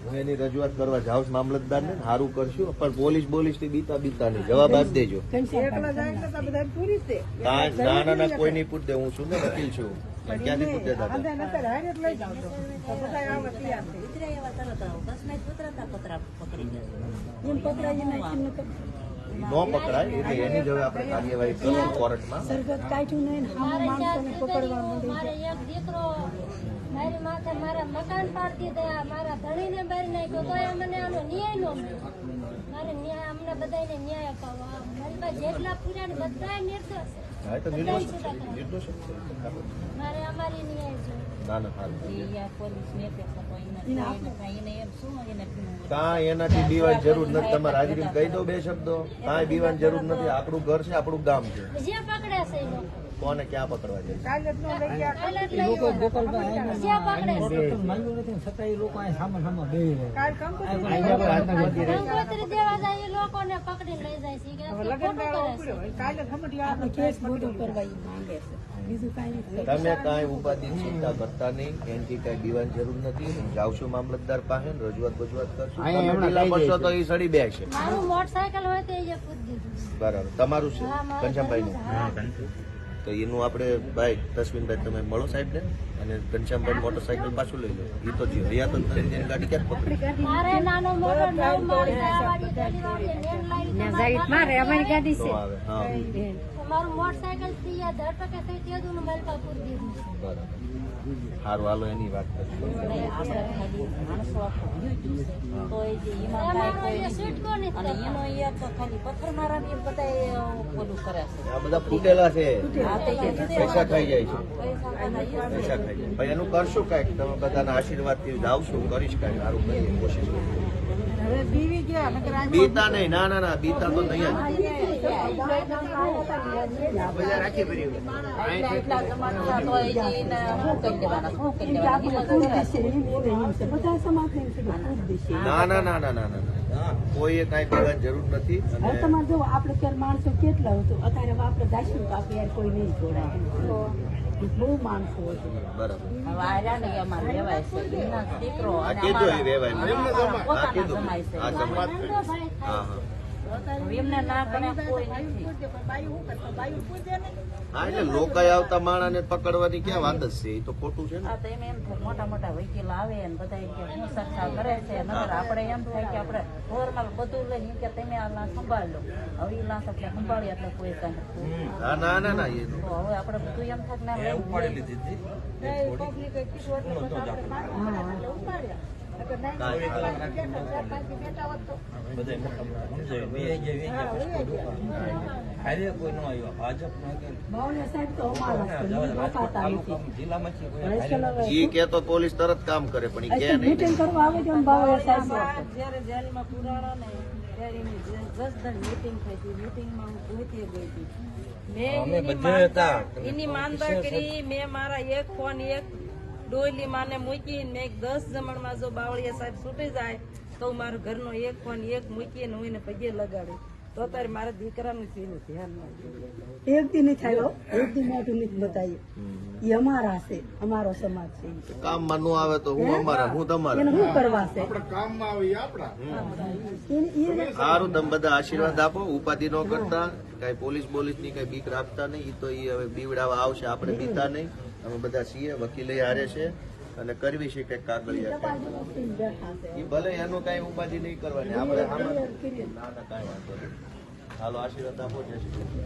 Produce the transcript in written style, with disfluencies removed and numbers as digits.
હું એની રજૂઆત કરવા જાઉં મામલતદાર ને સારું કરશું પણ પોલીસ થી બીતા નહીં જવાબ આપી દેજો. ના કોઈ નહીં પૂછ દે. હું શું ને વકીલ છું. ક્યાંથી પૂછે દાદા નો પકડાય એટલે એની જ હવે આપણે કાર્યવાહી કરીશું કોર્ટમાં. મારી માથે મારા મકાન પાડી દીધા, મારા ધણીને બારી નાખ્યો તો મને આનો ન્યાય નો મળ્યો. મારે ન્યાય અમને બધાને ન્યાય અપાવો. મારી પાસે જેટલા પૂર્યા ને બધા નિર્દોષ મારે અમારી ન્યાય છે. કાંઈ એનાથી બીવાની જરૂર નથી. તમારે હાજરી કહી દો 2 શબ્દો. કાંઈ બીવાની જરૂર નથી. આપણું ઘર છે, આપણું ગામ છે. જે પકડે છે કોને ક્યાં પકડવા જાય? તમે કાંઈ ઉપાધિ ચિંતા કરતા નહીં. એનાથી કઈ બીવાની જરૂર નથી. જાવશું મામલતદાર પાસે રજૂઆત કરશો તો એ સડી બેસે. મોટરસાયકલ હોય તો બરાબર. તમારું છે ઘનશ્યામભાઈ નું? તો એનું આપણે ભાઈ તસ્વીનભાઈ તમે મળો સાહેબ ને અને ઘનશ્યામભાઈ મોટરસાયકલ પાછું લઈ લો. એ તો હયાત જ નથી. એની ગાડી ક્યાં પકડી? મારું મોટરસાયકલ ધરપકે થઈ તેનું મારી પૂરી દીધું. બરાબર. સારું હાલો એની વાત કરીશું. આ બધા ફૂટેલા છે. પૈસા ખાઈ જાય છે. પૈસા ખાઈ જાય. ભાઈ એનું કરશું કઈક. તમે બધાના આશીર્વાદ થી જાવશું. કરીશ કઈક સારું કરીએ કોશિશ. બીતા નહીં. ના બીતા તો નહીં ના કોઈએ કઈ પીવાની જરૂર નથી. તમારે જો આપડે ત્યારે માણસો કેટલા હતું. અત્યારે આપડે દાશું કાપી કોઈ નહીં જોડાય. બહુ માણસો હતું. બરાબર. એટલે લોકો આવતા માણસ ને પકડવાની ક્યાં વાત જ છે? એ તો ખોટું છે ને. મોટા મોટા વકીલ આવે ને બધા સરખા કરે છે. આપડે એમ થાય કે આપડે નોર્મલ બધું લઈને કે તમે આ લાશ સંભાળ લો. હવે એ લાશ આપણે સંભાળીએ એટલે કોઈ કઈ ના હવે આપડે બધું એમ થાય ના તો પોલીસ તરત કામ કરે પણ જયારે જેલમાં પુરાણા ને ત્યારે મીટિંગ થઈ હતી. મીટિંગમાં હું પહોંચી ગઈ હતી. એની માનતા કરી. મેં મારા એક ફોન એક ડોયલી માને મૂકીને મેં 10 જમણમાં જો બાવળિયા સાહેબ છૂટી જાય તો મારો ઘરનો એક ફોન એક મૂકીને હું એને પગે લગાડી તો અત્યારે મારા દીકરાનું થયું ધ્યાન એક દી નહીં થાય. એક દી મોઢું નથી બતાવીએ. એ અમારા છે, અમારો સમાજ છે. કામમાં નું આવે તો હું અમારા, હું તમારા. એને શું કરવા છે? સારું. તમે બધા આશીર્વાદ આપો. ઉપાધિ ન કરતા. કઈ પોલીસ ની કઈ બીક રાખતા નહીં. એ તો એ હવે બીવડાવા આવશે. આપણે બીતા નહીં. અમે બધા છીએ. વકીલે હારે છે અને કરવી છે કઈક કાગળિયા. એ ભલે એનું કઈ ઉપાધિ નહીં કરવાની. આપણે ના કઈ વાંધો નહીં. હાલો આશીર્વાદ આપો. જય શ્રી કૃષ્ણ.